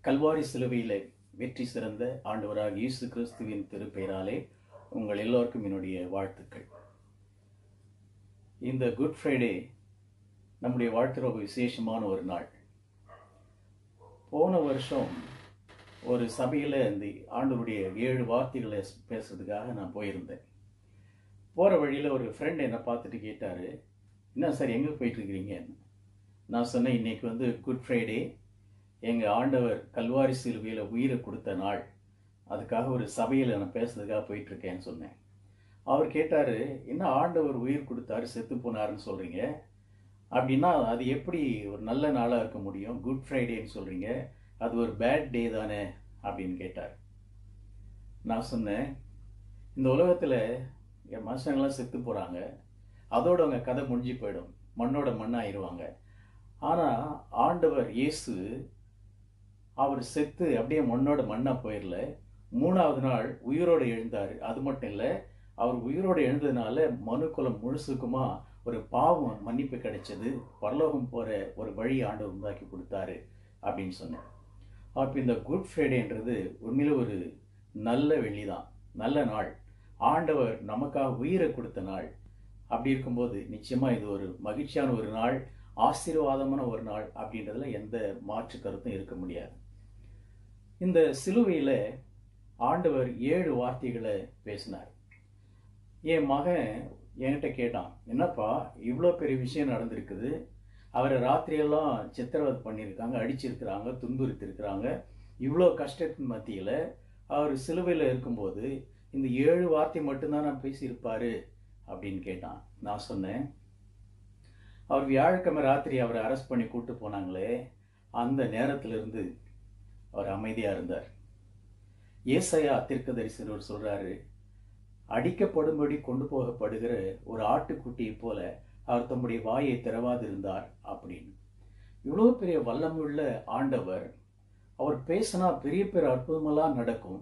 கல்வாரி சிலுவையிலே வெற்றி சிறந்த ஆண்டவராக இயேசு கிறிஸ்துவின் திருப்பெயராலே உங்கள் எல்லோருக்கும் என்னுடைய வாழ்த்துக்கள். இந்த குட் ஃப்ரைடே நம்முடைய வாழ்க்கையில் ஒரு விசேஷமான ஒரு நாள். போன வருஷம் ஒரு சபையில் இந்த ஆண்டவருடைய 7 வார்த்தைகளை பேசுறதுக்காக நான் போயிருந்தேன். போகிற வழியில் ஒரு ஃப்ரெண்ட் என்னை பார்த்துட்டு கேட்டார், என்ன சார் எங்கே போயிட்டுருக்கிறீங்க? நான் சொன்னேன், இன்னைக்கு குட் ஃப்ரைடே, எங்கள் ஆண்டவர் கல்வாரி சிலுவையில் உயிரை கொடுத்த நாள், அதுக்காக ஒரு சபையில் நான் பேசுறதுக்காக போயிட்டுருக்கேன்னு சொன்னேன். அவர் கேட்டார், என்ன ஆண்டவர் உயிர் கொடுத்தாரு செத்து போனாருன்னு சொல்கிறீங்க, அப்படின்னா அது எப்படி ஒரு நல்ல நாளாக இருக்க முடியும்? குட் ஃப்ரைடேன்னு சொல்கிறீங்க, அது ஒரு பேட் டே தானே அப்படின்னு கேட்டார். நான் சொன்னேன், இந்த உலகத்தில் என் மனுஷங்களாம் செத்து போகிறாங்க, அதோட அவங்க கதை முடிஞ்சு போயிடும், மண்ணோட மண்ணாயிருவாங்க. ஆனால் ஆண்டவர் இயேசு அவர் செத்து அப்படியே மண்ணோட மண்ணா போயிடல, 3ஆவது நாள் உயிரோடு எழுந்தார். அது மட்டும் இல்லை, அவர் உயிரோடு எழுந்ததுனால மனுக்குலம் முழுசுக்குமா ஒரு பாவம் மன்னிப்பு கிடைச்சது, பரலோகம் போற ஒரு வழி ஆண்டவர் உண்டாக்கி கொடுத்தாரு அப்படின்னு சொன்னேன். அப்போ இந்த குட் ஃப்ரைடேன்றது உண்மையில ஒரு நல்ல வெள்ளி தான், நல்ல நாள், ஆண்டவர் நமக்காக உயிரை கொடுத்த நாள். அப்படி இருக்கும்போது நிச்சயமா இது ஒரு மகிழ்ச்சியான ஒரு நாள், ஆசீர்வாதமான ஒரு நாள் அப்படின்றதுல எந்த மாற்று கருத்தும் இருக்க முடியாது. இந்த சிலுவையில் ஆண்டவர் 7 வார்த்தைகளை பேசினார். என் மகன் என்கிட்ட கேட்டான், என்னப்பா இவ்வளோ பெரிய விஷயம் நடந்திருக்குது, அவரை ராத்திரியெல்லாம் சித்திரவதை பண்ணியிருக்காங்க, அடிச்சிருக்கிறாங்க, துன்புறுத்திருக்கிறாங்க, இவ்வளோ கஷ்டத்தின் மத்தியில் அவர் சிலுவையில் இருக்கும்போது இந்த 7 வார்த்தை மட்டும்தான் நான் பேசியிருப்பாரு அப்படின்னு கேட்டான். நான் சொன்னேன், அவர் வியாழக்கிழமை ராத்திரி அவரை அரெஸ்ட் பண்ணி கூட்டு போனாங்களே, அந்த நேரத்திலிருந்து அவர் அமைதியாக இருந்தார். ஏசாயா தீர்க்கதரிசிவர் சொல்றாரு, அடிக்கப்படும்படி கொண்டு போகப்படுகிற ஒரு ஆட்டுக்குட்டியை போல அவர் தம்முடைய வாயை திறவாது இருந்தார் அப்படின்னு. இவ்வளோ பெரிய வல்லமுள்ள ஆண்டவர், அவர் பேசினா பெரிய பெரிய அற்புதமெல்லாம் நடக்கும்.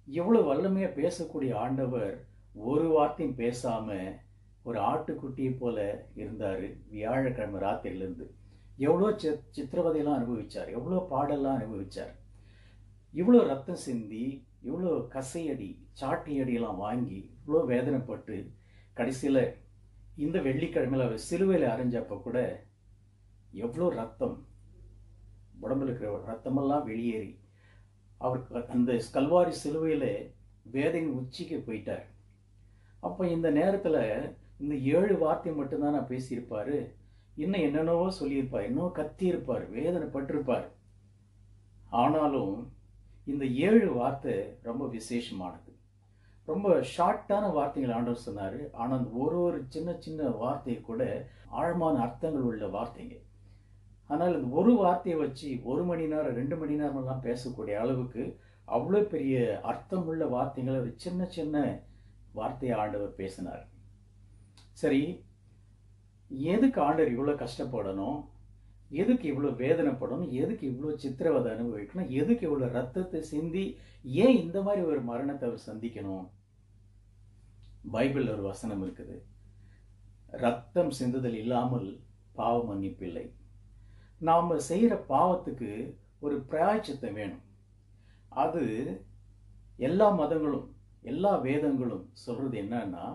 இவ்வளோ வல்லமையா பேசக்கூடிய ஆண்டவர் ஒரு வார்த்தையும் பேசாம ஒரு ஆட்டுக்குட்டியை போல இருந்தாரு வியாழக்கிழமை ராத்திரியிலிருந்து. எவ்வளோ சித்திரவதையெல்லாம் அனுபவிச்சார், எவ்வளோ பாடெல்லாம் அனுபவிச்சார், இவ்வளோ ரத்தம் சிந்தி, இவ்வளோ கசையடி சாட்டி அடியெல்லாம் வாங்கி இவ்வளோ வேதனைப்பட்டு கடைசியில் இந்த வெள்ளிக்கிழமையில் அவர் சிலுவையில் அரைஞ்சப்ப கூட எவ்வளோ ரத்தம், உடம்புல இருக்கிற ரத்தமெல்லாம் வெளியேறி அவருக்கு அந்த கல்வாரி சிலுவையில் வேதனை உச்சிக்கு போயிட்டார். அப்போ இந்த நேரத்தில் இந்த 7 வார்த்தை மட்டும்தான் நான் பேசியிருப்பாரு, இன்னும் என்னென்னவோ சொல்லியிருப்பார், இன்னும் கத்தியிருப்பார், வேதனைப்பட்டிருப்பார். ஆனாலும் இந்த 7 வார்த்தை ரொம்ப விசேஷமானது, ரொம்ப ஷார்ட்டான வார்த்தைகள் ஆண்டவர் சொன்னார். ஆனால் அந்த ஒரு சின்ன சின்ன வார்த்தை கூட ஆழமான அர்த்தங்கள் உள்ள வார்த்தைங்க. ஆனால் இந்த ஒரு வார்த்தையை வச்சு 1 மணி நேரம் 2 மணி நேரமெல்லாம் பேசக்கூடிய அளவுக்கு அவ்வளோ பெரிய அர்த்தம் உள்ள வார்த்தைகளை ஒரு சின்ன சின்ன வார்த்தையை ஆண்டவர் பேசினார். சரி, எதுக்கு ஆண்டவர் இவ்வளோ கஷ்டப்படணும், எதுக்கு இவ்வளோ வேதனைப்படணும், எதுக்கு இவ்வளோ சித்திரவதை அனுபவிக்கணும், எதுக்கு இவ்வளோ ரத்தத்தை சிந்தி ஏன் இந்த மாதிரி ஒரு மரணத்தை அவர் சந்திக்கணும்? பைபிள் ஒரு வசனம் இருக்குது, ரத்தம் சிந்துதல் இல்லாமல் பாவ மன்னிப்பில்லை. நாம் செய்கிற பாவத்துக்கு ஒரு பிராயச்சித்தம் வேணும். அது எல்லா மதங்களும் எல்லா வேதங்களும் சொல்றது என்னன்னா,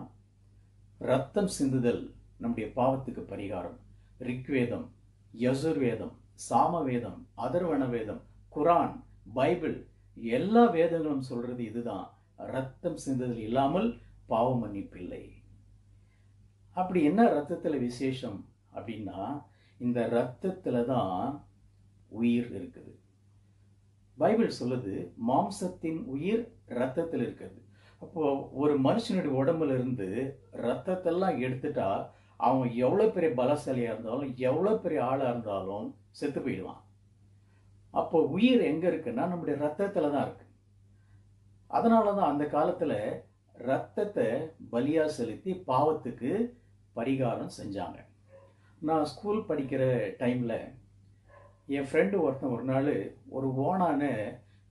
ரத்தம் சிந்துதல் நம்முடைய பாவத்துக்கு பரிகாரம். ரிக்வேதம், யசுர்வேதம், சாமவேதம், அதர்வண வேதம், குரான், பைபிள் எல்லா வேதங்களும் சொல்றது இதுதான், ரத்தம் சிந்துதல் இல்லாமல் பாவ மன்னிப்பில்லை. அப்படி என்ன ரத்தத்துல விசேஷம் அப்படின்னா, இந்த ரத்தத்துல தான் உயிர் இருக்குது. பைபிள் சொல்லுது, மாம்சத்தின் உயிர் ரத்தத்தில் இருக்குது. அப்போ ஒரு மனுஷனுடைய உடம்புல இருந்து ரத்தத்தெல்லாம் எடுத்துட்டா அவன் எவ்வளோ பெரிய பலசாலியா இருந்தாலும் எவ்வளோ பெரிய ஆளா இருந்தாலும் செத்து போயிடுவான். அப்போ உயிர் எங்க இருக்குன்னா நம்முடைய ரத்தத்துல தான் இருக்கு. அதனாலதான் அந்த காலத்துல ரத்தத்தை பலியா செலுத்தி பாவத்துக்கு பரிகாரம் செஞ்சாங்க. நான் ஸ்கூல் படிக்கிற டைம்ல என் ஃப்ரெண்டு ஒருத்தன் ஒரு நாள் ஒரு ஓனான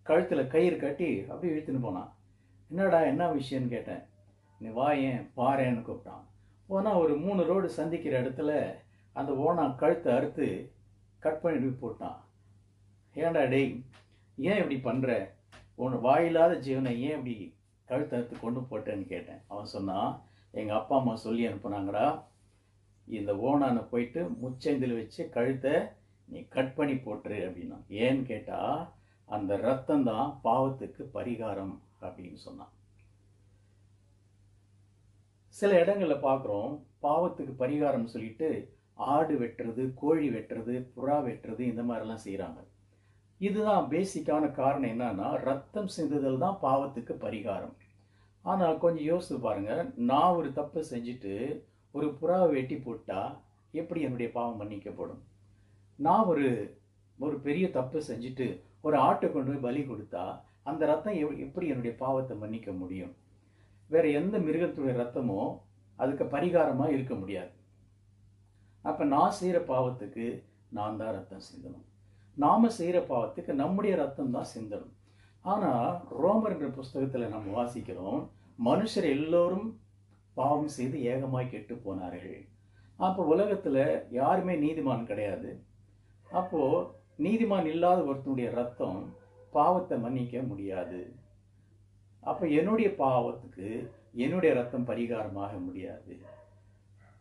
கழுத்துல கயிறு கட்டி அப்படியே இழுத்துன்னு போனான். என்னடா என்ன விஷயம்னு கேட்டேன். நீ வா ஏன் பாருன்னு கூப்பிட்டான். போனால் ஒரு 3 ரோடு சந்திக்கிற இடத்துல அந்த ஓனா கழுத்தை அறுத்து கட் பண்ணி போட்டான். ஏன்டா டேய், ஏன் இப்படி பண்ற? உன் வாயில்லாத ஜீவனை ஏன் இப்படி கழுத்தறுத்து கொண்டு போட்டேன்னு கேட்டேன். அவன் சொன்னான், எங்க அப்பா அம்மா சொல்லி அனுப்புனாங்கடா, இந்த ஓனானை போயிட்டு முச்சந்தில் வச்சு கழுத்தை நீ கட் பண்ணி போட்டுரு அப்படின்னா. ஏன்னு கேட்டா அந்த ரத்தம் தான் பாவத்துக்கு பரிகாரம் அப்படின்னு சொன்னான். சில இடங்கள்ல பார்க்குறோம், பாவத்துக்கு பரிகாரம் சொல்லிட்டு ஆடு வெட்டுறது, கோழி வெட்டுறது, புறா வெட்டுறது, இந்த மாதிரிலாம் செய்கிறாங்க. இதுதான் பேசிக்கான காரணம். என்னன்னா, ரத்தம் சிந்துதல் தான் பாவத்துக்கு பரிகாரம். ஆனால் கொஞ்சம் யோசித்து பாருங்க, நான் ஒரு தப்பு செஞ்சுட்டு ஒரு புறாவை வெட்டி போட்டா எப்படி என்னுடைய பாவம் மன்னிக்கப்படும்? நான் ஒரு பெரிய தப்பு செஞ்சுட்டு ஒரு ஆட்டை கொண்டு போய் பலி கொடுத்தா அந்த ரத்தம் எப்படி என்னுடைய பாவத்தை மன்னிக்க முடியும்? வேற எந்த மிருகத்துடைய ரத்தமோ அதுக்கு பரிகாரமா இருக்க முடியாது. அப்ப நான் செய்யற பாவத்துக்கு நான் தான் ரத்தம் சிந்தணும். நாம செய்யற பாவத்துக்கு நம்முடைய ரத்தம் தான் சிந்தணும். ஆனா ரோமர் என்ற புஸ்தகத்துல நம்ம வாசிக்கிறோம், மனுஷர் எல்லோரும் பாவம் செய்து ஏகமாய் கெட்டு போனார்கள். அப்போ உலகத்துல யாருமே நீதிமான் கிடையாது. அப்போ நீதிமான் இல்லாத ஒருத்தனுடைய ரத்தம் பாவத்தை மன்னிக்க முடியாது. அப்ப என்னுடைய பாவத்துக்கு என்னுடைய ரத்தம் பரிகாரமாக முடியாது.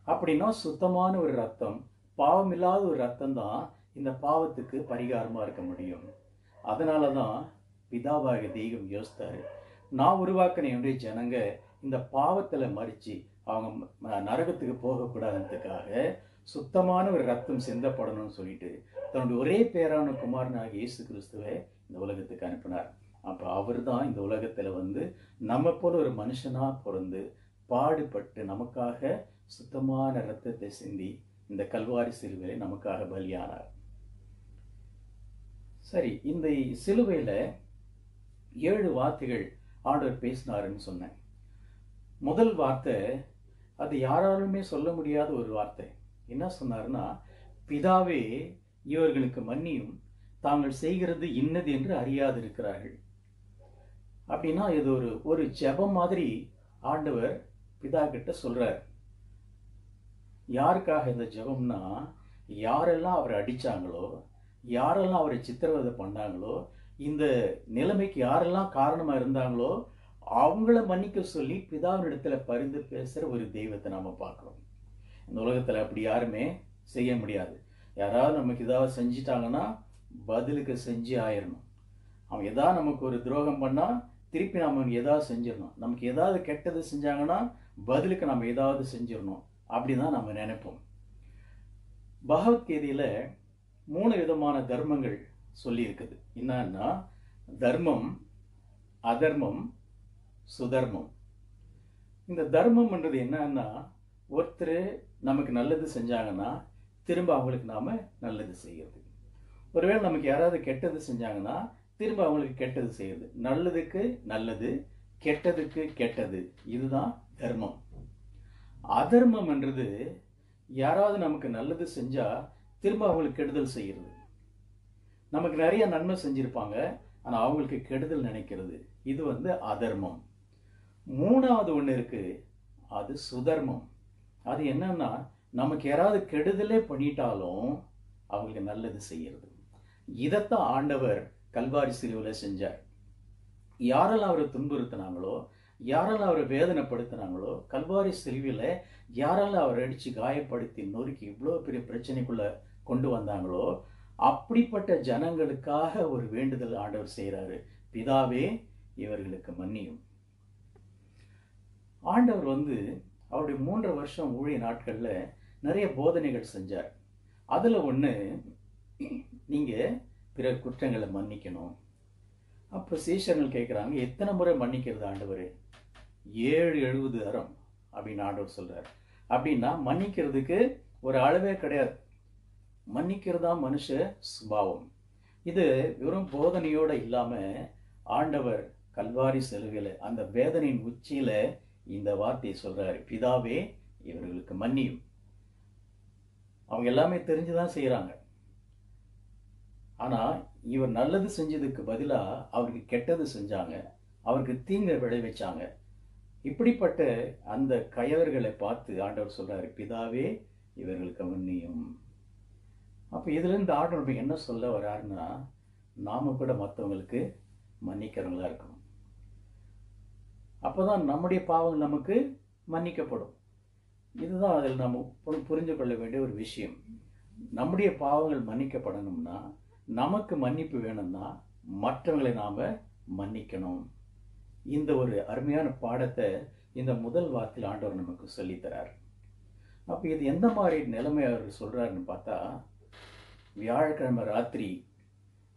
அப்படின்னா சுத்தமான ஒரு ரத்தம், பாவம் இல்லாத ஒரு ரத்தம் தான் இந்த பாவத்துக்கு பரிகாரமா இருக்க முடியும். அதனாலதான் பிதாவாக தெய்வம் யோசித்தாரு, நான் உருவாக்கின என்னுடைய ஜனங்க இந்த பாவத்துல மறிச்சு அவங்க நரகத்துக்கு போகக்கூடாதுன்றதுக்காக சுத்தமான ஒரு ரத்தம் சிந்தப்படணும்னு சொல்லிட்டு தன்னுடைய ஒரே பேரான குமாரனாக இயேசு கிறிஸ்துவை இந்த உலகத்துக்கு அனுப்பினார். அப்ப அவர் தான் இந்த உலகத்துல நம்ம போல ஒரு மனுஷனா பிறந்து பாடுபட்டு நமக்காக சுத்தமான ரத்தத்தை சிந்தி இந்த கல்வாரி சிலுவையில நமக்காக பலியானார். சரி, இந்த சிலுவையில 7 வார்த்தைகள் ஆண்டவர் பேசினாருன்னு சொன்னேன். முதல் வார்த்தை அது யாராலுமே சொல்ல முடியாத ஒரு வார்த்தை. என்ன சொன்னாருன்னா, பிதாவே இவர்களுக்கு மன்னியும், தாங்கள் செய்கிறது இன்னது என்று அறியாது இருக்கிறார்கள். அப்படின்னா இது ஒரு ஜெபம் மாதிரி ஆண்டவர் பிதா கிட்ட சொல்றார். யாருக்காக இந்த ஜெபம்னா, யாரெல்லாம் அவரை அடிச்சாங்களோ, யாரெல்லாம் அவரை சித்திரவதை பண்ணாங்களோ, இந்த நிலைமைக்கு யாரெல்லாம் காரணமா இருந்தாங்களோ அவங்கள மன்னிக்க சொல்லி பிதாவினிடத்துல பரிந்து பேசுற ஒரு தெய்வத்தை நாம பார்க்கிறோம். இந்த உலகத்துல அப்படி யாருமே செய்ய முடியாது. யாராவது நமக்கு ஏதாவது செஞ்சிட்டாங்கன்னா பதிலுக்கு செஞ்சு ஆயிடணும். அவன் ஏதாவது நமக்கு ஒரு துரோகம் பண்ணா திருப்பி நாம ஏதாவது செஞ்சிடணும். நமக்கு ஏதாவது கெட்டது செஞ்சாங்கன்னா பதிலுக்கு நம்ம ஏதாவது செஞ்சிடணும். அப்படிதான் நம்ம நினைப்போம். பகவத்கீதையில 3 விதமான தர்மங்கள் சொல்லி இருக்குது. என்னன்னா, தர்மம், அதர்மம், சுதர்மம். இந்த தர்மம்ன்றது என்னன்னா, ஒருத்தர் நமக்கு நல்லது செஞ்சாங்கன்னா திரும்ப அவங்களுக்கு நாம நல்லது செய்யறது. ஒருவேளை நமக்கு யாராவது கெட்டது செஞ்சாங்கன்னா திரும்ப அவங்களுக்கு கெட்டது செய்யறது. நல்லதுக்கு நல்லது, கெட்டதுக்கு கெட்டது. இதுதான் தர்மம். அதர்மம் என்றது யாராவது நமக்கு நல்லது செஞ்சா திரும்ப அவங்களுக்கு கெடுதல் செய்யறது. நமக்கு நிறைய நன்மை செஞ்சிருப்பாங்க, ஆனா அவங்களுக்கு கெடுதல் நினைக்கிறது. இது அதர்மம். 3வது ஒண்ணு இருக்கு, அது சுதர்மம். அது என்னன்னா, நமக்கு யாராவது கெடுதலே பண்ணிட்டாலும் அவங்களுக்கு நல்லது செய்யறது. இதத்தான் ஆண்டவர் கல்வாரி சிலுவையில செஞ்சார். யாரெல்லாம் அவரை துன்புறுத்தினாங்களோ, யாரெல்லாம் அவரை வேதனைப்படுத்தினாங்களோ, கல்வாரி சிலுவையில யாரெல்லாம் அவரை அடிச்சு காயப்படுத்தி நொறுக்கி இவ்வளவு பெரிய பிரச்சனைக்குள்ள கொண்டு வந்தாங்களோ, அப்படிப்பட்ட ஜனங்களுக்காக ஒரு வேண்டுதல் ஆண்டவர் செய்யறாரு. பிதாவே இவர்களுக்கு மன்னியும். ஆண்டவர் அவருடைய 3 வருஷம் ஊழிய நாட்கள்ல நிறைய போதனைகள் செஞ்சார். அதுல ஒண்ணு, நீங்க பிற குற்றங்களை மன்னிக்கணும். அப்ப சீஷர்கள் கேட்கிறாங்க, எத்தனை முறை மன்னிக்கிறது ஆண்டவரே? 70 தரம் அப்படின்னு ஆண்டவர் சொல்றாரு. அப்படின்னா மன்னிக்கிறதுக்கு ஒரு அளவே கிடையாது. மன்னிக்கிறதா மனுஷ சுபாவம். இது வெறும் போதனையோட இல்லாம ஆண்டவர் கல்வாரி சிலுவையில அந்த வேதனையின் உச்சியில இந்த வார்த்தையை சொல்றாரு, பிதாவே இவர்களுக்கு மன்னியும். அவங்க எல்லாமே தெரிஞ்சுதான் செய்யறாங்க. ஆனா இவர் நல்லது செஞ்சதுக்கு பதிலா அவருக்கு கெட்டது செஞ்சாங்க, அவருக்கு தீங்கு விளைவிச்சாங்க. இப்படிப்பட்ட அந்த கயவர்களை பார்த்து ஆண்டவர் சொல்றாரு, பிதாவே இவர்களுக்கு மன்னியும். அப்ப இதுல இருந்து ஆண்டவர் என்ன சொல்ல வர்றாருன்னா, நாம கூட மற்றவங்களுக்கு மன்னிக்கிறவங்களா இருக்கணும். அப்போதான் நம்முடைய பாவங்கள் நமக்கு மன்னிக்கப்படும். இதுதான் அதில் நம்ம புரிந்து கொள்ள வேண்டிய ஒரு விஷயம். நம்முடைய பாவங்கள் மன்னிக்கப்படணும்னா, நமக்கு மன்னிப்பு வேணும்னா மற்றவங்களை நாம மன்னிக்கணும். இந்த ஒரு அருமையான பாடத்தை இந்த முதல் வார்த்தையில் ஆண்டவர் நமக்கு சொல்லித்தரார். அப்ப இது எந்த மாதிரி நிலைமை அவர் சொல்றாருன்னு பார்த்தா, வியாழக்கிழமை ராத்திரி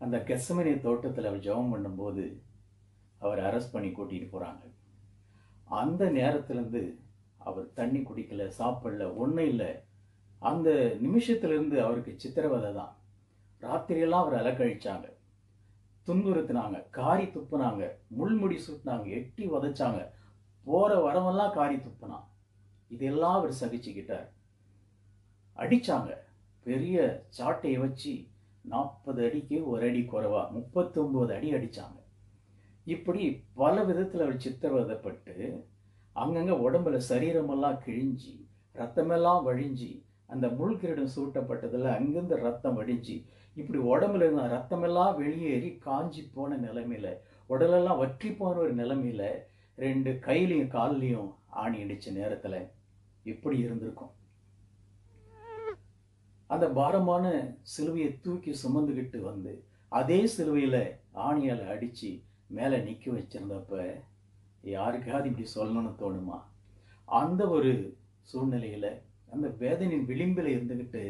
அந்த கெத்செமனே தோட்டத்தில் அவர் ஜெபம் பண்ணும்போது அவர் அரெஸ்ட் பண்ணி கூட்டிட்டு போறாங்க. அந்த நேரத்திலிருந்து அவர் தண்ணி குடிக்கல, சாப்பிடல, ஒன்றும் இல்லை. அந்த நிமிஷத்திலிருந்து அவருக்கு சித்திரவதை தான். ராத்திரியெல்லாம் அவர் அலக்கழிச்சாங்க, துன்புறுத்தினாங்க, காரி துப்புனாங்க, முள்முடி சுட்டினாங்க, எட்டி உதைச்சாங்க, போற வரவெல்லாம் காரி துப்புனான். இதெல்லாம் அவர் சகிச்சுக்கிட்டார். அடிச்சாங்க, பெரிய சாட்டையை வச்சு 40 அடிக்கு ஒரு அடி குறைவா 39 அடி அடிச்சாங்க. இப்படி பல விதத்தில் அவர் சித்திரவதைப்பட்டு அங்கங்க உடம்புல சரீரமெல்லாம் கிழிஞ்சி ரத்தமெல்லாம் வழிஞ்சி, அந்த முள்கிரீடம் சூட்டப்பட்டதில் அங்கிருந்து ரத்தம் வடிஞ்சு இப்படி உடம்புல இருந்த ரத்தமெல்லாம் வெளியேறி காஞ்சி போன நிலைமையில, உடலெல்லாம் வற்றி போன ஒரு நிலைமையில 2 கையிலையும் கால்லையும் ஆணி அடிச்ச நேரத்துல எப்படி இருந்திருக்கும்? அந்த பாரமான சிலுவையை தூக்கி சுமந்துகிட்டு வந்து அதே சிலுவையில ஆணியால அடிச்சு மேல நிக்க வச்சிருந்தப்ப யாருக்காவது இப்படி சொல்லணும்னு தோணுமா? அந்த ஒரு சூழ்நிலையில அந்த வேதனையின் விளிம்பில் இருந்துகிட்டு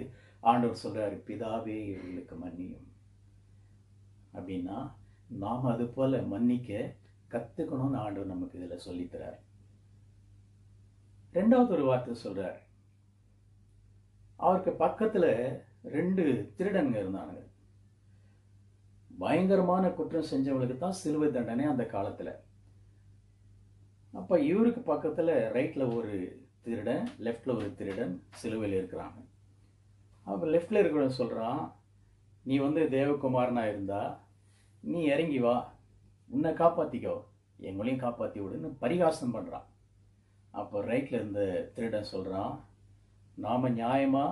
ஆண்டவர் சொல்றாரு, பிதாவே இவர்களுக்கு மன்னியும். அப்படின்னா நாம் அது போல மன்னிக்க கத்துக்கணும்னு ஆண்டவர் நமக்கு இதுல சொல்லித்தரார். 2வது ஒரு வார்த்தை சொல்றார். அவருக்கு பக்கத்துல 2 திருடன்கள் இருந்தானுங்க. பயங்கரமான குற்றம் செஞ்சவங்களுக்கு தான் சிலுவை தண்டனை அந்த காலத்துல. அப்ப இவருக்கு பக்கத்துல ரைட்ல ஒரு திருடன், லெஃப்ட்ல ஒரு திருடன் சிலுவையில் இருக்கிறாங்க. அப்ப லெஃப்ட்ல இருக்கிறவன் சொல்றான், நீ தேவகுமாரனா இருந்தா நீ இறங்கி வா, உன்னை காப்பாத்திக்கோ, எங்களையும் காப்பாத்தி விடுன்னு பரிகாசம் பண்றான். அப்போ ரைட்ல இருந்த திருடன் சொல்றான், நாம நியாயமா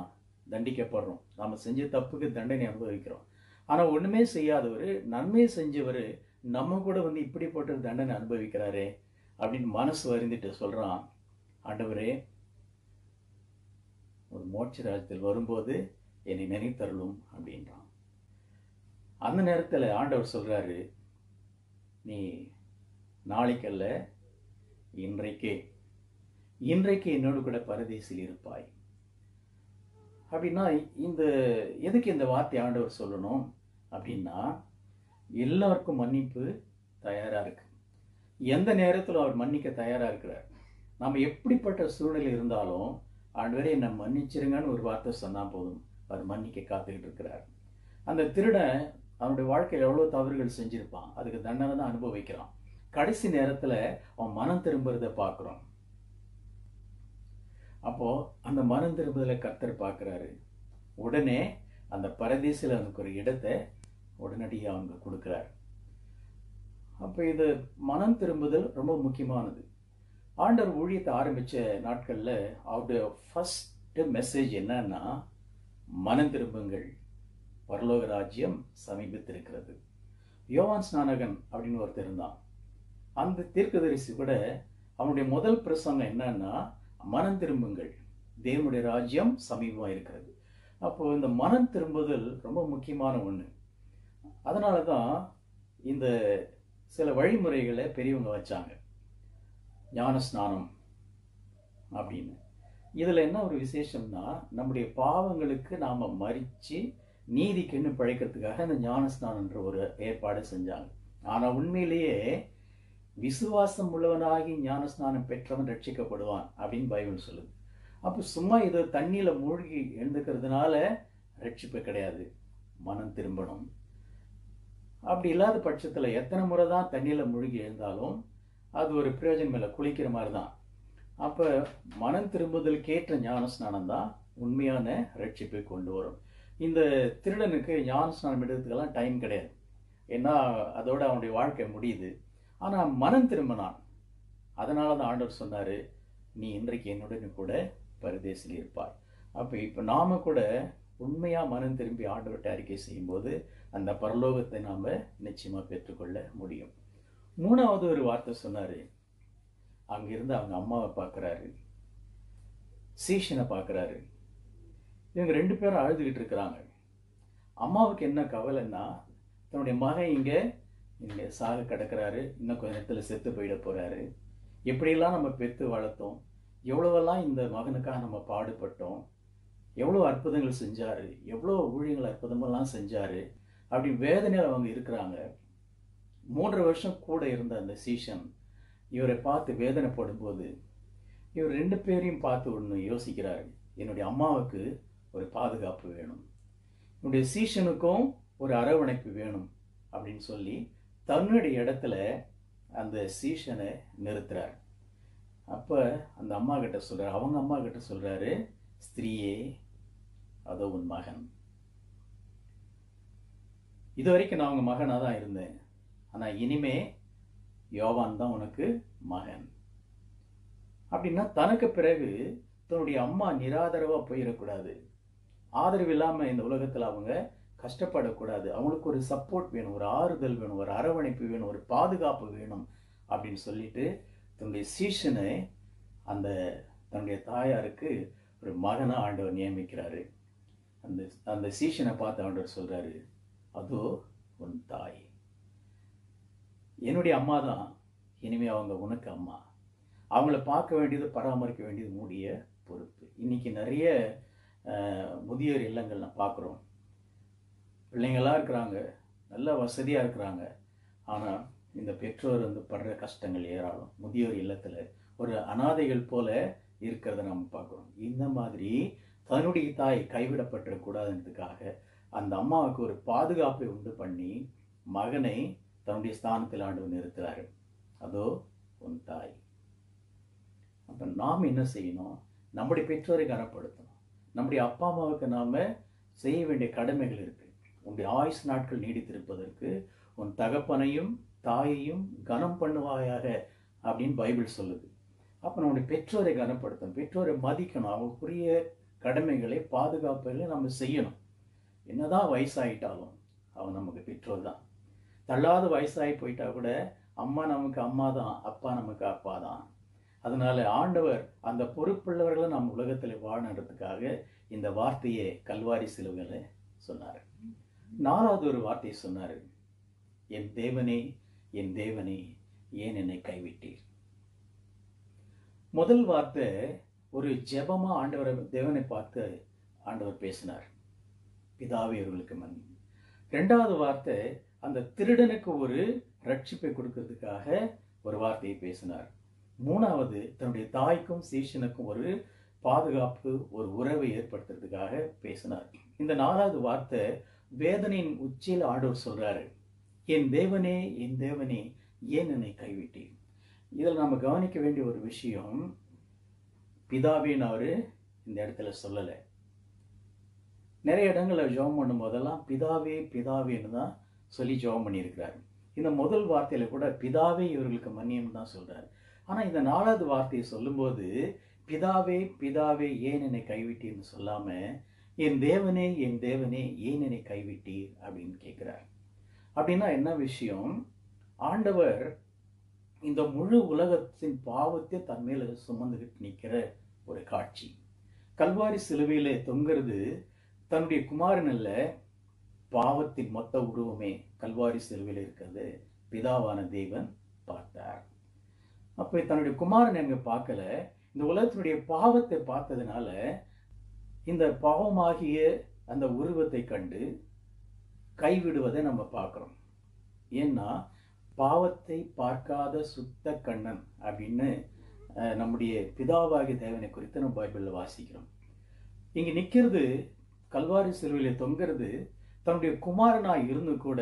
தண்டிக்கப்படுறோம், நாம செஞ்ச தப்புக்கு தண்டனை அனுபவிக்கிறோம். ஆனா ஒண்ணுமே செய்யாதவர், நன்மை செஞ்சவர் நம்ம கூட இப்படிப்பட்ட தண்டனை அனுபவிக்கிறாரே அப்படின்னு மனசு வருந்திட்டு சொல்றான், ஆண்டவரே ஒரு மோட்ச ராஜ்யத்தில் வரும்போது என்னை நினைத்தருளும் அப்படின்றான். அந்த நேரத்தில் ஆண்டவர் சொல்றாரு, நீ நாளைக்கல்ல இன்றைக்கே என்னோடு கூட பரதேசில் இருப்பாய். அப்படின்னா இந்த எதுக்கு இந்த வார்த்தை ஆண்டவர் சொல்லணும் அப்படின்னா, எல்லாருக்கும் மன்னிப்பு தயாரா இருக்கு. எந்த நேரத்தில் அவர் மன்னிக்க தயாரா இருக்கிறார். நம்ம எப்படிப்பட்ட சூழ்நிலை இருந்தாலும் ஆண்டவரே என்னை மன்னிச்சிருங்கன்னு ஒரு வார்த்தை சொன்னா போதும், அவர் மன்னிக்க காத்துக்கிட்டு இருக்கிறார். அந்த திருடன் அவனுடைய வாழ்க்கையில் எவ்வளவு தவறுகள் செஞ்சிருப்பான், அதுக்கு தண்டனை தான் அனுபவிக்கிறான். கடைசி நேரத்துல அவன் மனம் திரும்புறத பார்க்கிறோம். அப்போ அந்த மனம் திரும்புதலை கர்த்தர் பார்க்கிறாரு. உடனே அந்த பரதேசில அவனுக்கு ஒரு இடத்தை உடனடியாக அவங்க கொடுக்கிறார். அப்ப இது மனம் திரும்புதல் ரொம்ப முக்கியமானது. ஆண்டவர் ஊழியத்தை ஆரம்பிச்ச நாட்கள்ல அவருடைய ஃபர்ஸ்ட் மெசேஜ் என்னன்னா, மனம் திரும்புங்கள், பரலோக ராஜ்யம் சமீபித்திருக்கிறது. யோவான் ஸ்நானகன் அப்படின்னு ஒருத்தர் இருந்தான். அந்த தீர்க்கதரிசி கூட அவனுடைய முதல் பிரசங்கம் என்னன்னா, மனம் திரும்புங்கள், தேவனுடைய ராஜ்யம் சமீபமா இருக்கிறது. அப்போ இந்த மனம் திரும்புதல் ரொம்ப முக்கியமான ஒண்ணு. அதனாலதான் இந்த சில வழிமுறைகளை பெரியவங்க வச்சாங்க, ஞான ஸ்நானம் அப்படின்னு. இதுல என்ன ஒரு விசேஷம்னா, நம்முடைய பாவங்களுக்கு நாம மறிச்சு நீதிக்குன்னு பிழைக்கிறதுக்காக இந்த ஞான ஸ்நானம்ன்ற ஒரு ஏற்பாடு செஞ்சாங்க. ஆனா உண்மையிலேயே விசுவாசம் உள்ளவனாகி ஞான ஸ்நானம் பெற்றவன் ரட்சிக்கப்படுவான் அப்படின்னு பைபிள் சொல்லுது. அப்ப சும்மா இது தண்ணியில மூழ்கி எழுந்துக்கிறதுனால ரட்சிப்பு கிடையாது, மனம் திரும்பணும். அப்படி இல்லாத பட்சத்துல எத்தனை முறை தான் தண்ணியில மூழ்கி எழுந்தாலும் அது ஒரு பிரயோஜனம் இல்லை, குளிக்கிற மாதிரி தான். அப்ப மனம் திரும்புதலுக்கேற்ற ஞான ஸ்நானம் தான் உண்மையான ரட்சிப்பை கொண்டு வரும். இந்த திருடனுக்கு ஞான ஸ்நானம் எடுக்கிறதுக்கெல்லாம் டைம் கிடையாது, ஏன்னா அதோட அவனுடைய வாழ்க்கை முடியுது. ஆனா மனம் திரும்பினான். அதனாலதான் ஆண்டவர் சொன்னாரு, நீ இன்றைக்கு என்னுடன் கூட பரதேசில் இருப்பாய். அப்ப இப்ப நாம கூட உண்மையா மனம் திரும்பி ஆண்டவர்கிட்ட அறிக்கை செய்யும் போது அந்த பரலோகத்தை நாம் நிச்சயமாக பெற்றுக்கொள்ள முடியும். மூணாவது ஒரு வார்த்தை சொன்னார். அங்கிருந்து அவங்க அம்மாவை பார்க்குறாரு, சீஷனை பார்க்குறாரு. இவங்க 2 பேரும் அழுதுகிட்டு இருக்கிறாங்க. அம்மாவுக்கு என்ன கவலைன்னா, தன்னுடைய மகன் இங்கே சாக கிடக்கிறாரு, இன்னும் கொஞ்ச நேரத்தில் செத்து போயிட போகிறாரு. எப்படியெல்லாம் நம்ம பெற்று வளர்த்தோம், எவ்வளவெல்லாம் இந்த மகனுக்காக நம்ம பாடுபட்டோம், எவ்வளோ அற்புதங்கள் செஞ்சார், எவ்வளோ ஊழியங்கள் அற்புதமெல்லாம் செஞ்சார், அப்படி வேதனையில் அவங்க இருக்கிறாங்க. 3 வருஷம் கூட இருந்த அந்த சீஷன் இவரை பார்த்து வேதனைப்படும்போது இவர் 2 பேரையும் பார்த்து ஒன்று யோசிக்கிறாரு. என்னுடைய அம்மாவுக்கு ஒரு பாதுகாப்பு வேணும், என்னுடைய சீஷனுக்கும் ஒரு அரவணைப்பு வேணும் அப்படின்னு சொல்லி தன்னுடைய இடத்துல அந்த சீஷனை நிறுத்துறார். அப்போ அந்த அம்மா கிட்ட சொல்கிறார், அவங்க அம்மா கிட்ட சொல்கிறாரு, ஸ்திரீயே அதோ உன் மகன். இது வரைக்கும் நான் உங்கள் மகனாக தான் இருந்தேன், ஆனால் இனிமே யோவான் தான் உனக்கு மகன். அப்படின்னா தனக்கு பிறகு தன்னுடைய அம்மா நிராதரவாக போயிடக்கூடாது, ஆதரவு இல்லாமல் இந்த உலகத்தில் அவங்க கஷ்டப்படக்கூடாது, அவங்களுக்கு ஒரு சப்போர்ட் வேணும், ஒரு ஆறுதல் வேணும், ஒரு அரவணைப்பு வேணும், ஒரு பாதுகாப்பு வேணும் அப்படின்னு சொல்லிட்டு தன்னுடைய சீஷனை தன்னுடைய தாயாருக்கு ஒரு மகனாக ஆண்டவர் நியமிக்கிறாரு. அந்த சீஷனை பார்த்து ஆண்டவர் சொல்கிறாரு, அதோ உன் தாய். என்னுடைய அம்மா தான் இனிமே அவங்க உனக்கு அம்மா. அவங்கள பார்க்க வேண்டியது, பராமரிக்க வேண்டியது உன்னுடைய பொறுப்பு. இன்னைக்கு நிறைய முதியோர் இல்லங்கள் நான் பார்க்குறோம். பிள்ளைங்களாக இருக்கிறாங்க, நல்ல வசதியாக இருக்கிறாங்க, ஆனால் இந்த பெற்றோர் படுற கஷ்டங்கள் ஏராளம். முதியோர் இல்லத்தில் ஒரு அனாதைகள் போல இருக்கிறத நம்ம பார்க்குறோம். இந்த மாதிரி தன்னுடைய தாய் கைவிடப்பட்டுறக்கூடாதுன்றதுக்காக அந்த அம்மாவுக்கு ஒரு பாதுகாப்பை உண்டு பண்ணி மகனை தன்னுடைய ஸ்தானத்தில் ஆண்டவர் நிறுத்துறாரு. அதோ உன் தாய். அப்போ நாம் என்ன செய்யணும்? நம்முடைய பெற்றோரை கனப்படுத்தணும். நம்முடைய அப்பா அம்மாவுக்கு நாம் செய்ய வேண்டிய கடமைகள் இருக்கு. உன்னுடைய ஆயுசு நாட்கள் நீடித்திருப்பதற்கு உன் தகப்பனையும் தாயையும் கனம் பண்ணுவாயாக அப்படின்னு பைபிள் சொல்லுது. அப்போ நம்முடைய பெற்றோரை கனப்படுத்தணும், பெற்றோரை மதிக்கணும், அவங்களுக்குரிய கடமைகளை பாதுகாப்புகளை நம்ம செய்யணும். என்னதான் வயசாயிட்டாலும் அவன் நமக்கு பெற்றோர் தான். தள்ளாத வயசாகி போயிட்டா கூட அம்மா நமக்கு அம்மா தான், அப்பா நமக்கு அப்பா தான். அதனால ஆண்டவர் அந்த பொறுப்புள்ளவர்களை நம்ம உலகத்தில் வாழறதுக்காக இந்த வார்த்தையை கல்வாரி சிலுவையில் சொன்னார். 4வது ஒரு வார்த்தையை சொன்னார், என் தேவனே என் தேவனே ஏன் என்னை கைவிட்டீர். முதல் வார்த்தை ஒரு ஜெபமா ஆண்டவரை தேவனை பார்த்து ஆண்டவர் பேசினார், பிதாவே இவர்களுக்கு மன்னி. 2வது வார்த்தை அந்த திருடனுக்கு ஒரு ரட்சிப்பை கொடுக்கறதுக்காக ஒரு வார்த்தையை பேசினார். 3வது தன்னுடைய தாய்க்கும் சீஷனுக்கும் ஒரு பாதுகாப்பு, ஒரு உறவை ஏற்படுத்துறதுக்காக பேசினார். இந்த 4வது வார்த்தை வேதனையின் உச்சியில் ஆண்டவர் சொல்றாரு, என் தேவனே என் தேவனே ஏன் என்னை கைவிட்டீர். இதில் நம்ம கவனிக்க வேண்டிய ஒரு விஷயம், பிதாவேன்னு அவரு இந்த இடத்துல சொல்லலை. நிறைய இடங்களில் ஜெபம் பண்ணும் போதெல்லாம் பிதாவே பிதாவேன்னு தான் சொல்லி ஜெபம் பண்ணியிருக்கிறாரு. இந்த முதல் வார்த்தையில கூட பிதாவே இவர்களுக்கு மன்னியம் தான் சொல்றாரு. ஆனால் இந்த 4வது வார்த்தையை சொல்லும்போது பிதாவே பிதாவே ஏன் என்னை கைவிட்டீர்னு சொல்லாம என் தேவனே ஏன் என்னை கைவிட்டீர் அப்படின்னு கேட்கிறார். அப்படின்னா என்ன விஷயம்? ஆண்டவர் இந்த முழு உலகத்தின் பாவத்தை தன் மேல சுமந்துகிட்டு நிற்கிற ஒரு காட்சி. கல்வாரி சிலுவையில தொங்குறது தன்னுடைய குமாரன் அல்ல, பாவத்தின் மொத்த உருவமே கல்வாரி சிலுவையில் இருக்கிறது பிதாவான தேவன் பார்த்தார். அப்போ தன்னுடைய குமாரன் எங்க பார்க்கல, இந்த உலகத்தினுடைய பாவத்தை பார்த்ததுனால இந்த பாவமாகிய அந்த உருவத்தை கண்டு கைவிடுவதை நம்ம பார்க்கிறோம். ஏன்னா பாவத்தை பார்க்காத சுத்த கண்ணன் அப்படின்னு நம்முடைய பிதாவாகிய தேவனை குறித்து நம்ம பைபிளில் வாசிக்கிறோம். இங்க நிற்கிறது கல்வாரி சிலுவையில தொங்குறது தன்னுடைய குமாரனா இருந்து கூட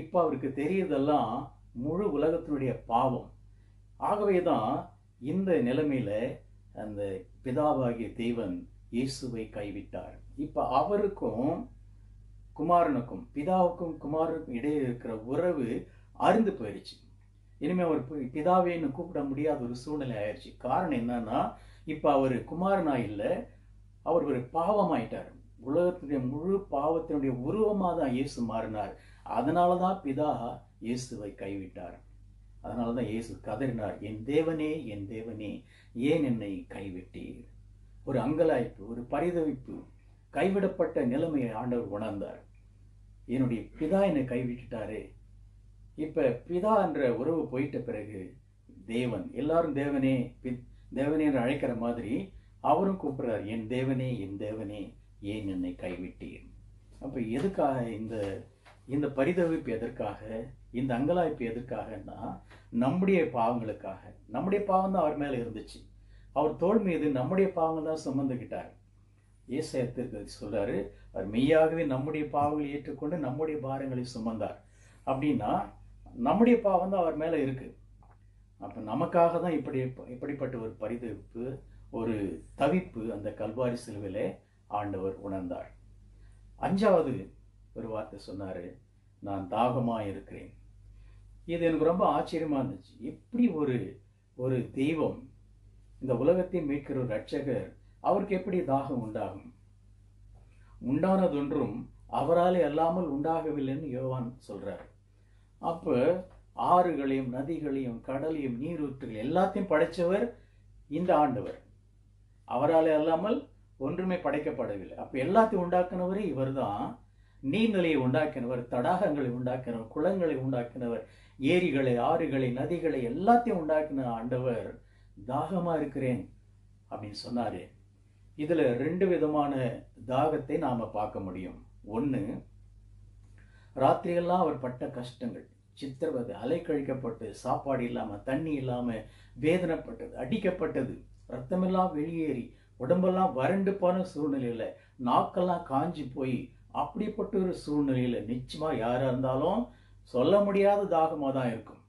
இப்ப அவருக்கு தெரியறதெல்லாம் முழு உலகத்தினுடைய பாவம். ஆகவேதான் இந்த நிலைமையில அந்த பிதாவாகிய தேவன் இயேசுவை கைவிட்டார். இப்ப அவருக்கும் குமாரனுக்கும் பிதாவுக்கும் குமாரனுக்கும் இடையே இருக்கிற உறவு அருந்து போயிடுச்சு. இனிமே அவர் பிதாவேன்னு கூப்பிட முடியாத ஒரு சூழ்நிலை ஆயிடுச்சு. காரணம் என்னன்னா இப்ப அவர் குமாரனா இல்லை, அவர் ஒரு பாவமாயிட்டார். உலகத்தினுடைய முழு பாவத்தினுடைய உருவமாக தான் இயேசு மாறினார். அதனால தான் பிதா இயேசுவை கைவிட்டார். அதனால தான் இயேசு கதறினார், என் தேவனே, என் தேவனே, ஏன் என்னை கைவிட்டீர்? ஒரு அங்கலாய்ப்பு, ஒரு பரிதவிப்பு, கைவிடப்பட்ட நிலைமையை ஆண்டவர் உணர்ந்தார். என்னுடைய பிதா என்னை கைவிட்டுட்டாரு. இப்ப பிதா என்ற உறவு போயிட்ட பிறகு தேவன், எல்லாரும் தேவனே தேவனே என்று அழைக்கிற மாதிரி அவரும் கூப்பிடுறார், என் தேவனே, என் தேவனே, ஏன் என்னை கைவிட்டீர்? அப்ப எதுக்காக இந்த பரிதவிப்பு? எதற்காக? இந்த அங்கலாய்ப்பு எதற்காகன்னா நம்முடைய பாவங்களுக்காக. நம்முடைய பாவம் தான் அவர் மேல இருந்துச்சு. அவர் தோள் மீது நம்முடைய பாவங்கள் தான் சுமந்துகிட்டார். ஏசாயா தீர்க்கதரிசி சொல்றாரு, அவர் மெய்யாகவே நம்முடைய பாவங்களை ஏற்றுக்கொண்டு நம்முடைய பாரங்களை சுமந்தார். அப்படின்னா நம்முடைய பாவம் தான் அவர் மேல இருக்கு. அப்ப நமக்காக தான் இப்படிப்பட்ட ஒரு பரிதவிப்பு, ஒரு தவிப்பு அந்த கல்வாரி சிலுவையிலே ஆண்டவர் உணர்ந்தார். 5வது ஒரு வார்த்தை சொன்னாரு, நான் தாகமா இருக்கிறேன். இது எனக்கு ரொம்ப ஆச்சரியமா இருந்துச்சு. எப்படி ஒரு தெய்வம், இந்த உலகத்தை மீட்கிற ஒரு ரட்சகர், அவருக்கு எப்படி தாகம் உண்டாகும்? உண்டானதொன்றும் அவராலே அல்லாமல் உண்டாகவில்லைன்னு யோவான் சொல்றாரு. அப்ப ஆறுகளையும் நதிகளையும் கடலையும் நீரூற்றுகள் எல்லாத்தையும் படைச்சவர் இந்த ஆண்டவர். அவராலே அல்லாமல் ஒன்றுமே படைக்கப்படவில்லை. அப்ப எல்லாத்தையும் உண்டாக்கினவரே இவர் தான். நீர்நிலையை உண்டாக்கினவர், தடாகங்களை உண்டாக்கினவர், குளங்களை உண்டாக்கினவர், ஏரிகளை, ஆறுகளை, நதிகளை எல்லாத்தையும் உண்டாக்கின ஆண்டவர் தாகமா இருக்கிறேன் அப்படின்னு சொன்னாரு. இதுல 2 விதமான தாகத்தை நாம பார்க்க முடியும். ஒண்ணு, ராத்திரியெல்லாம் அவர் பட்ட கஷ்டங்கள், சித்திரவதை, அலைக்கழிக்கப்பட்டு, சாப்பாடு இல்லாம, தண்ணி இல்லாம வேதனைப்பட்டது, அடிக்கப்பட்டது, ரத்தமெல்லாம் வெளியேறி உடம்பெல்லாம் வறண்டு போன சூழ்நிலையில, நாக்கெல்லாம் காஞ்சி போய் அப்படிப்பட்ட ஒரு சூழ்நிலையில நிச்சயமா யாரா இருந்தாலும் சொல்ல முடியாத தாகமா தான் இருக்கும்.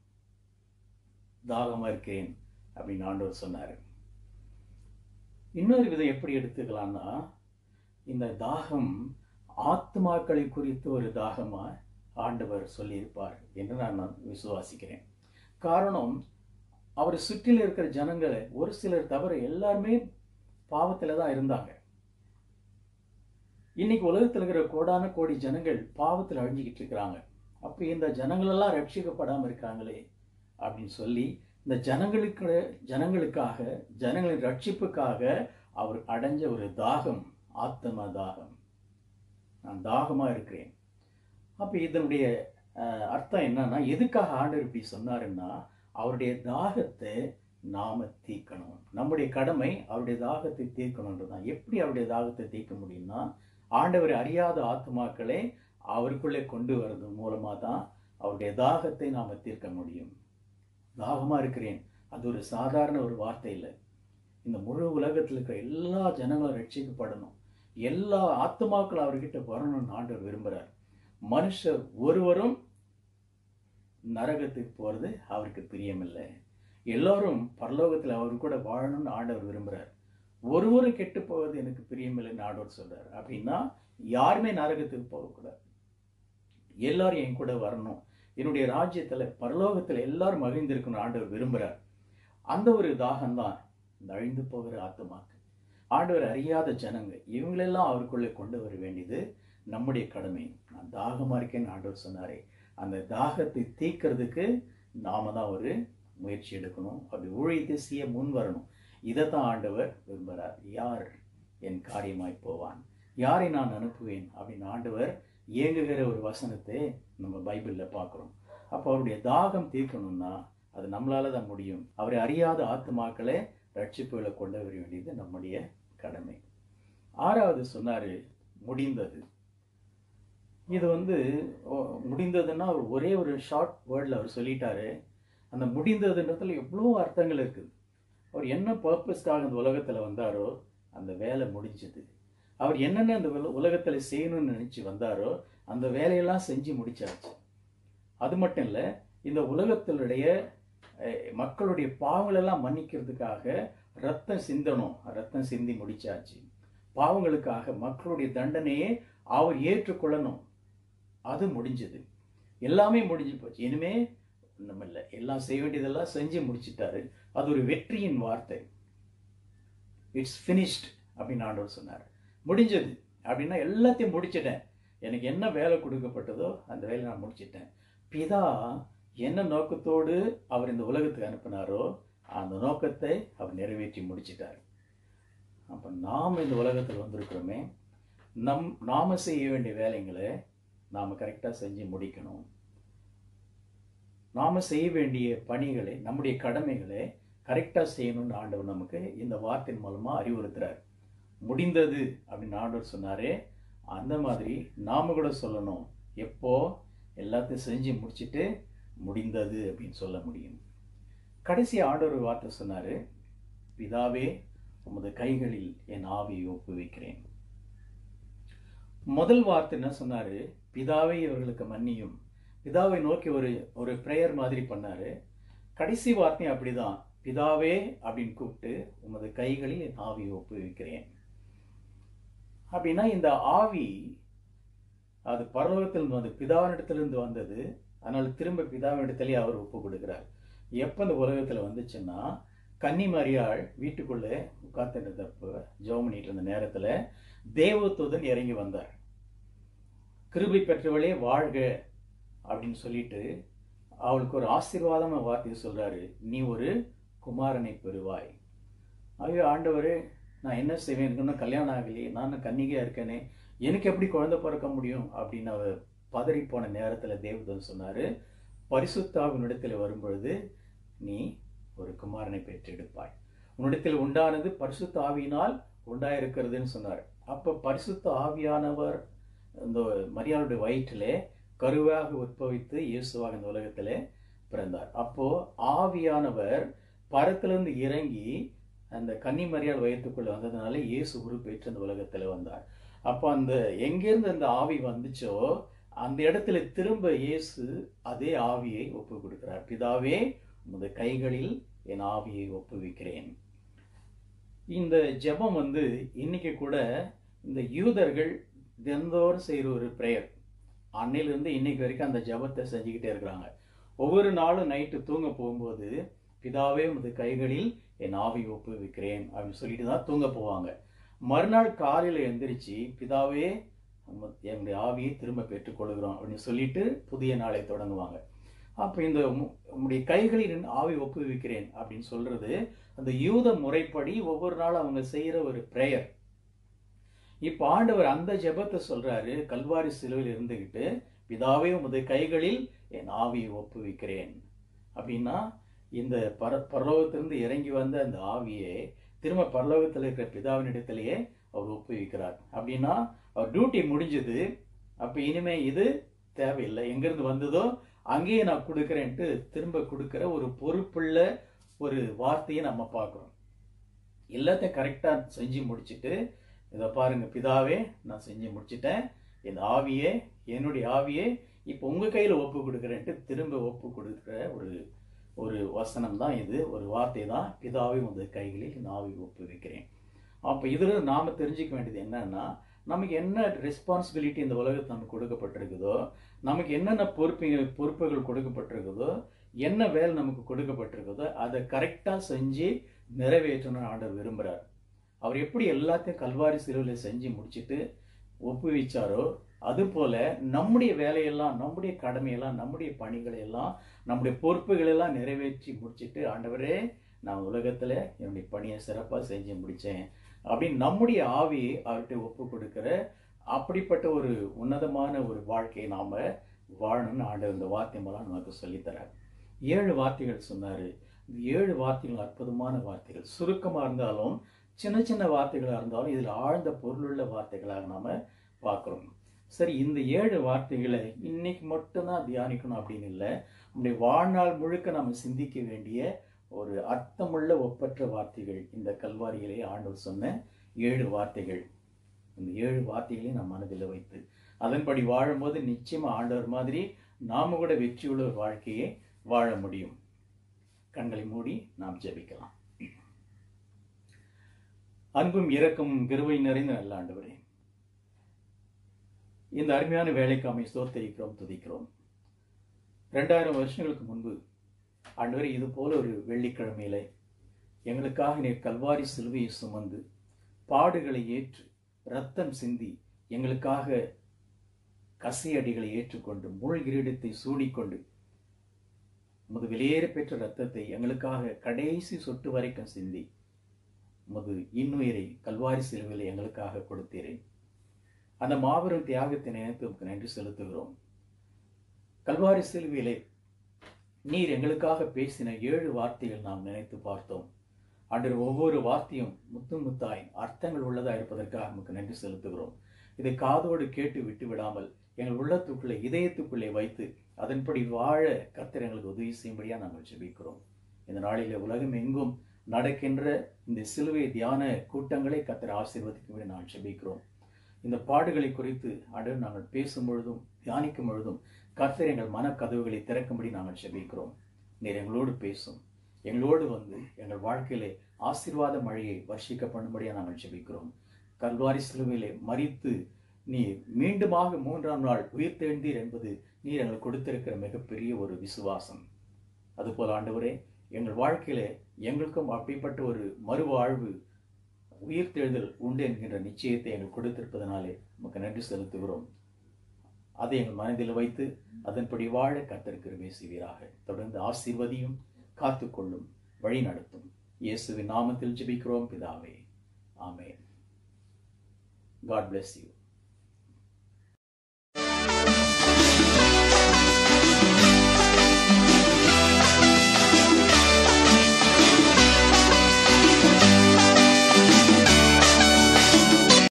தாகமா இருக்கேன் அப்படின்னு ஆண்டவர் சொன்னாரு. இன்னொரு விதம் எப்படி எடுத்துக்கலாம்னா, இந்த தாகம் ஆத்மாக்களை குறித்து ஒரு தாகமா ஆண்டவர் சொல்லியிருப்பார் என்று நான் விசுவாசிக்கிறேன். காரணம், அவர் சுற்றில இருக்கிற ஜனங்களை ஒரு சிலர் தவிர எல்லாருமே பாவத்துல தான் இருந்தாங்க. இன்னைக்கு உலகத்தில் இருக்கிற கோடான கோடி ஜனங்கள் பாவத்தில் அழிஞ்சிக்கிட்டு இருக்கிறாங்க. அப்ப இந்த ஜனங்களெல்லாம் ரட்சிக்கப்படாம இருக்காங்களே அப்படின்னு சொல்லி இந்த ஜனங்களுக்காக, ஜனங்களின் ரட்சிப்புக்காக அவர் அடைஞ்ச ஒரு தாகம், ஆத்ம தாகம். நான் தாகமா இருக்கிறேன். அப்ப இதனுடைய அர்த்தம் என்னன்னா, எதுக்காக ஆண்டவர் இப்படி சொன்னாருன்னா, அவருடைய தாகத்தை நாம தீர்க்கணும். நம்முடைய கடமை அவருடைய தாகத்தை தீர்க்கணும்ன்றதுதான். எப்படி அவருடைய தாகத்தை தீர்க்க முடியும்னா, ஆண்டவர் அறியாத ஆத்மாக்களை அவருக்குள்ளே கொண்டு வர்றது மூலமா தான் அவருடைய தாகத்தை நாம தீர்க்க முடியும். தாகமா இருக்கிறேன், அது ஒரு சாதாரண ஒரு வார்த்தை இல்லை. இந்த முழு உலகத்தில் இருக்கிற எல்லா ஜனங்களும் ரட்சிக்கப்படணும், எல்லா ஆத்மாக்களும் அவர்கிட்ட வரணும்னு ஆண்டவர் விரும்புறார். மனுஷர் ஒருவரும் நரகத்துக்கு போறது அவருக்கு பிரியமில்லை. எல்லாரும் பரலோகத்தில் அவர் கூட வாழணும்னு ஆண்டவர் விரும்புறார். ஒருவரும் கெட்டு போவது எனக்கு பிரியமில்லைன்னு ஆண்டவர் சொல்றாரு. அப்படின்னா யாருமே நரகத்துக்கு போகக்கூடாது, எல்லாரும் என் கூட வரணும், என்னுடைய ராஜ்யத்துல பரலோகத்துல எல்லாரும் மகிழ்ந்திருக்கணும் ஆண்டவர் விரும்புறார். அந்த ஒரு தாகம் தான் இந்த அழிந்து போகிற ஆத்மாக்கு. ஆண்டவர் அறியாத ஜனங்க இவங்களெல்லாம் அவருக்குள்ளே கொண்டு வர வேண்டியது நம்முடைய கடமை. நான் தாகமா இருக்கேன்னு ஆண்டவர் சொன்னாரே, அந்த தாகத்தை தீர்க்கிறதுக்கு நாம தான் ஒரு முயற்சி எடுக்கணும். அப்படி ஊழியத்தை செய்ய முன் வரணும். இதைத்தான் ஆண்டவர் விரும்புகிறார். யார் என் காரியமாய் போவான், யாரை நான் அனுப்புவேன் அப்படின்னு ஆண்டவர் ஏங்குகிற ஒரு வசனத்தை நம்ம பைபிள்ல பார்க்கிறோம். அப்போ அவருடைய தாகம் தீர்க்கணும்னா அது நம்மளால தான் முடியும். அவரை அறியாத ஆத்மாக்களை ரட்சிப்புகளை கொண்டு வர வேண்டியது நம்முடைய கடமை. 6வது சொன்னாரு, முடிந்தது. இது முடிந்ததுன்னா ஒரே ஒரு ஷார்ட் வேர்டில் அவர் சொல்லிட்டாரு. அந்த முடிந்ததுன்றதுல எவ்வளோ அர்த்தங்கள் இருக்குது. அவர் என்ன பர்பஸ்க்காக அந்த உலகத்தில் வந்தாரோ அந்த வேலை முடிஞ்சது. அவர் என்னென்ன அந்த உலகத்தில் செய்யணும்னு நினச்சி வந்தாரோ அந்த வேலையெல்லாம் செஞ்சு முடிச்சாச்சு. அது மட்டும் இல்லை, இந்த உலகத்தினுடைய மக்களுடைய பாவங்களெல்லாம் மன்னிக்கிறதுக்காக ரத்தம் சிந்தணும், ரத்தம் சிந்தி முடிச்சாச்சு. பாவங்களுக்காக மக்களுடைய தண்டனையை அவர் ஏற்றுக்கொள்ளணும், அது முடிஞ்சது. எல்லாமே முடிஞ்சு போச்சு. இனிமே ஒன்றும் இல்லை, எல்லாம் செய்ய வேண்டியதெல்லாம் செஞ்சு முடிச்சிட்டாரு. அது ஒரு வெற்றியின் வார்த்தை. இட்ஸ் ஃபினிஷ்ட் அப்படின்னு ஆண்டவர் சொன்னார். முடிஞ்சது, அப்படின்னா எல்லாத்தையும் முடிச்சிட்டேன். எனக்கு என்ன வேலை கொடுக்கப்பட்டதோ அந்த வேலையை நான் முடிச்சிட்டேன். பிதா என்ன நோக்கத்தோடு அவர் இந்த உலகத்துக்கு அனுப்பினாரோ அந்த நோக்கத்தை அவர் நிறைவேற்றி முடிச்சிட்டார். அப்போ நாம் இந்த உலகத்தில் வந்திருக்கிறோமே, நாம செய்ய வேண்டிய வேலைங்களை நாம் கரெக்டாக செஞ்சு முடிக்கணும். நாம் செய்ய வேண்டிய பணிகளை, நம்முடைய கடமைகளை கரெக்டாக செய்யணும்னு ஆண்டவர் நமக்கு இந்த வார்த்தையின் மூலமாக அறிவுறுத்துறார். முடிந்தது அப்படின்னு ஆண்டவர் சொன்னாரே, அந்த மாதிரி நாம கூட சொல்லணும். எப்போ எல்லாத்தையும் செஞ்சு முடிச்சுட்டு முடிந்தது அப்படின்னு சொல்ல முடியும். கடைசி ஆண்டவர் வார்த்தை சொன்னாரு, பிதாவே உமது கைகளில் என் ஆவியை ஒப்புவிக்கிறேன். முதல் வார்த்தை என்ன சொன்னாரு? பிதாவை இவர்களுக்கு மன்னியும். பிதாவை நோக்கி ஒரு பிரேயர் மாதிரி பண்ணாரு. கடைசி வார்த்தையும் அப்படிதான், பிதாவே அப்படின்னு கூப்பிட்டு உமது கைகளில் என் ஆவியை ஒப்புவிக்கிறேன். அப்படின்னா இந்த ஆவி அது பரலோகத்தில் வந்து பிதாவினிடத்திலிருந்து வந்தது. அதனால திரும்ப பிதாவினிடத்திலே அவர் ஒப்பு கொடுக்கிறார். எப்ப இந்த உலகத்துல வந்துச்சுன்னா, கன்னி மரியாள் வீட்டுக்குள்ளே உட்கார்ந்துருந்தப்ப ஜெபம் பண்ணிட்டு இருந்த நேரத்துல தேவதூதன் இறங்கி வந்தார். கிருபை பெற்றவளே வாழ்க அப்படின்னு சொல்லிட்டு அவளுக்கு ஒரு ஆசீர்வாதமான வார்த்தையை சொல்றாரு, நீ ஒரு குமாரனை பெறுவாய். ஐயோ ஆண்டவரே, நான் என்ன செய்வேன், எனக்கு இன்னும் கல்யாணம் ஆகலையே, நான் கன்னிகையா இருக்கேனே, எனக்கு எப்படி குழந்தை பிறக்க முடியும் அப்படின்னு அவர் பதறி போன நேரத்துல தேவதூதன் சொன்னாரு, பரிசுத்தாவினிடத்தில் வரும்பொழுது நீ ஒரு குமாரனை பெற்றெடுப்பாய். உன்னிடத்தில் உண்டானது பரிசுத்த ஆவியினால் உண்டாயிருக்கிறதுன்னு சொன்னார். அப்ப பரிசுத்த ஆவியானவர் இந்த மரியாளுடைய வயிற்றிலே கருவாக உற்பவித்து இயேசுவாக இந்த உலகத்திலே பிறந்தார். அப்போ ஆவியானவர் பரத்திலிருந்து இறங்கி அந்த கன்னி மரியாள் வயிற்றுக்குள்ள வந்ததுனால இயேசு உருப்பெற்று அந்த உலகத்துல வந்தார். அப்போ அந்த எங்கிருந்து அந்த ஆவி வந்துச்சோ அந்த இடத்துல திரும்ப இயேசு அதே ஆவியை ஒப்பு கொடுக்கிறார். பிதாவே உமது கைகளில் என் ஆவியை ஒப்புவிக்கிறேன். இந்த ஜெபம் வந்து இன்னைக்கு கூட இந்த யூதர்கள் தினந்தோறும் செய்யற ஒரு பிரேயர். அன்னையிலிருந்து இன்னைக்கு வரைக்கும் அந்த ஜெபத்தை செஞ்சுக்கிட்டே இருக்கிறாங்க. ஒவ்வொரு நாளும் நைட்டு தூங்க போகும்போது பிதாவே உமது கைகளில் என் ஆவியை ஒப்புவிக்கிறேன் அப்படின்னு சொல்லிட்டு தான் தூங்க போவாங்க. மறுநாள் காலையில எந்திரிச்சு பிதாவே என்னுடைய ஆவியை திரும்ப பெற்றுக் கொள்கிறோம் அப்படின்னு சொல்லிட்டு புதிய நாளை தொடங்குவாங்க. அப்ப இந்த உங்களுடைய கைகளில் ஆவி ஒப்புவிக்கிறேன் அப்படின்னு சொல்றது அந்த யூத முறைப்படி ஒவ்வொரு நாளும் அவங்க செய்யற ஒரு பிரேயர். இப்ப ஆண்டவர் அந்த ஜெபத்தை சொல்றாரு, கல்வாரி சிலுவையில் இருந்துகிட்டு பிதாவே உமது கைகளில் என் ஆவியை ஒப்புவிக்கிறேன் அப்படின்னா இந்த பரலோகத்திலிருந்து இறங்கி வந்த அந்த ஆவியை திரும்ப பரலோகத்தில் இருக்கிற பிதாவினிடத்திலேயே அவர் ஒப்புவிக்கிறார். அப்படின்னா அவர் டியூட்டி முடிஞ்சது. அப்ப இனிமே இது தேவையில்லை, எங்கிருந்து வந்ததோ அங்கேயே நான் கொடுக்கிறேன்ட்டு திரும்ப கொடுக்கிற ஒரு பொறுப்புள்ள ஒரு வார்த்தையை நம்ம பார்க்கிறோம். எல்லாத்தையும் கரெக்டா செஞ்சு முடிச்சுட்டு இதை பாருங்க, பிதாவே நான் செஞ்சு முடிச்சுட்டேன், இந்த ஆவியே என்னுடைய ஆவியே இப்போ உங்க கையில ஒப்பு கொடுக்குறேன்ட்டு திரும்ப ஒப்பு கொடுக்குற ஒரு வசனம் தான் இது, ஒரு வார்த்தை தான், பிதாவே உங்க கைகளில் இந்த ஆவி ஒப்புவிக்கிறேன். அப்ப இதுல நாம தெரிஞ்சுக்க வேண்டியது என்னன்னா, நமக்கு என்ன ரெஸ்பான்சிபிலிட்டி இந்த உலகத்தில் நமக்கு கொடுக்கப்பட்டிருக்குதோ, நமக்கு என்னென்ன பொறுப்புகள் கொடுக்கப்பட்டிருக்குதோ, என்ன வேலை நமக்கு கொடுக்கப்பட்டிருக்குதோ அதை கரெக்டா செஞ்சு நிறைவேற்றணும்னு ஆண்டவர் விரும்புறார். அவர் எப்படி எல்லாத்தையும் கல்வாரி சிலுவையில் செஞ்சு முடிச்சுட்டு ஒப்புவிச்சாரோ அது போல நம்முடைய வேலையெல்லாம், நம்முடைய கடமையெல்லாம், நம்முடைய பணிகளை எல்லாம், நம்முடைய பொறுப்புகள் எல்லாம் நிறைவேற்றி முடிச்சுட்டு, ஆண்டவரே நான் உலகத்துல என்னுடைய பணியை சிறப்பா செஞ்சு முடிச்சேன் அப்படின்னு நம்முடைய ஆவியை அவர்கிட்ட ஒப்பு கொடுக்கிற அப்படிப்பட்ட ஒரு உன்னதமான ஒரு வாழ்க்கையை நாம வாழணும்னு ஆண்டவர் இந்த வார்த்தை மூலம் நமக்கு சொல்லித்தரார். 7 வார்த்தைகள் சொன்னாரு. இந்த 7 வார்த்தைகள் அற்புதமான வார்த்தைகள். சுருக்கமா இருந்தாலும் சின்ன சின்ன வார்த்தைகளா இருந்தாலும் இதில் ஆழ்ந்த பொருளுள்ள வார்த்தைகளாக நாம பார்க்கிறோம். சரி, இந்த 7 வார்த்தைகளை இன்னைக்கு மட்டும்தான் தியானிக்கணும் அப்படின்னு இல்லை, நம்முடைய வாழ்நாள் முழுக்க நம்ம சிந்திக்க வேண்டிய ஒரு அர்த்தமுள்ள ஒப்பற்ற வார்த்தைகள் இந்த கல்வாரியிலே ஆண்டவர் சொன்ன 7 வார்த்தைகள். இந்த 7 வார்த்தைகளையும் நம் மனதில் வைத்து அதன்படி வாழும்போது நிச்சயமா ஆண்டவர் மாதிரி நாம கூட வெற்றியுள்ள ஒரு வாழ்க்கையை வாழ முடியும். கண்களை மூடி நாம் ஜெபிக்கலாம். அன்பும் இரக்கமும் கிருபை நிறைந்த நல்ல ஆண்டவரே, இந்த அருமையான வேலைக்காமை ஸ்தோத்திரிக்கிறோம், துதிக்கிறோம். 2000 வருஷங்களுக்கு முன்பு ஆண்டவரே இது போல ஒரு வெள்ளிக்கிழமையில எங்களுக்காக நீர் கல்வாரி சிலுவையை சுமந்து பாடுகளை ஏற்று ரத்தம் சிந்தி எங்களுக்காக கசையடிகளை ஏற்றுக்கொண்டு முள் கிரீடத்தை சூடிக்கொண்டு உமது வெளியேற பெற்ற இரத்தத்தை எங்களுக்காக கடைசி சொட்டு வரைக்கும் சிந்தி உமது இன்னுயிரை கல்வாரி சிலுவையில் எங்களுக்காக கொடுத்தீரேன். அந்த மாபெரும் தியாகத்தை நினைத்து உமக்கு நன்றி செலுத்துகிறோம். கல்வாரி சிலுவையிலே நீர் எங்களுக்காக பேசின 7 வார்த்தைகள் நாம் நினைத்து பார்த்தோம். அன்று ஒவ்வொரு வார்த்தையும் முத்து முத்தாய் அர்த்தங்கள் உள்ளதா இருப்பதற்காக நமக்கு நன்றி செலுத்துகிறோம். இதை காதோடு கேட்டு விட்டு விடாமல் எங்கள் உள்ளத்துக்குள்ளே இதயத்துக்குள்ளே வைத்து அதன்படி வாழ கர்த்தர் எங்களுக்கு உதவி செய்யும்படியா நாங்கள் ஜெபிக்கிறோம். இந்த நாளிலே உலகம் எங்கும் நடக்கின்ற இந்த சிலுவை தியான கூட்டங்களை கர்த்தர் ஆசீர்வதிக்கும்படி நாங்கள் ஜெபிக்கிறோம். இந்த பாடுகளை குறித்து நாங்கள் பேசும் பொழுதும் தியானிக்கும் பொழுதும் கர்த்தர் எங்கள் மனக்கதவுகளை திறக்கும்படி நாங்கள் ஜெபிக்கிறோம். நீர் எங்களோடு பேசும், எங்களோடு வந்து எங்கள் வாழ்க்கையிலே ஆசீர்வாத மழையை வர்ஷிக்க பண்ணும்படியா நாங்கள் ஜெபிக்கிறோம். கல்வாரி சிலுவையிலே மரித்து நீர் மீண்டுமாக 3ஆம் நாள் உயிர்த்தெழுந்தீர் என்பது நீர் எங்களுக்கு கொடுத்திருக்கிற மிகப்பெரிய ஒரு விசுவாசம். அதுபோல ஆண்டவரே, எங்கள் வாழ்க்கையிலே எங்களுக்கும் அப்படிப்பட்ட ஒரு மறுவாழ்வு உயிர்த்தெழுதல் உண்டு என்கின்ற நிச்சயத்தை எங்களுக்கு கொடுத்திருப்பதனாலே நமக்கு நன்றி செலுத்துகிறோம். அதை எங்கள் மனதில் வைத்து அதன்படி வாழ கர்த்தர் கிருபை செய்வீராக. தொடர்ந்து ஆசீர்வதியும், காத்துக்கொள்ளும், வழி நடத்தும். இயேசுவின் நாமத்தில் ஜெபிக்கிறோம் பிதாவே. ஆமென். God bless you.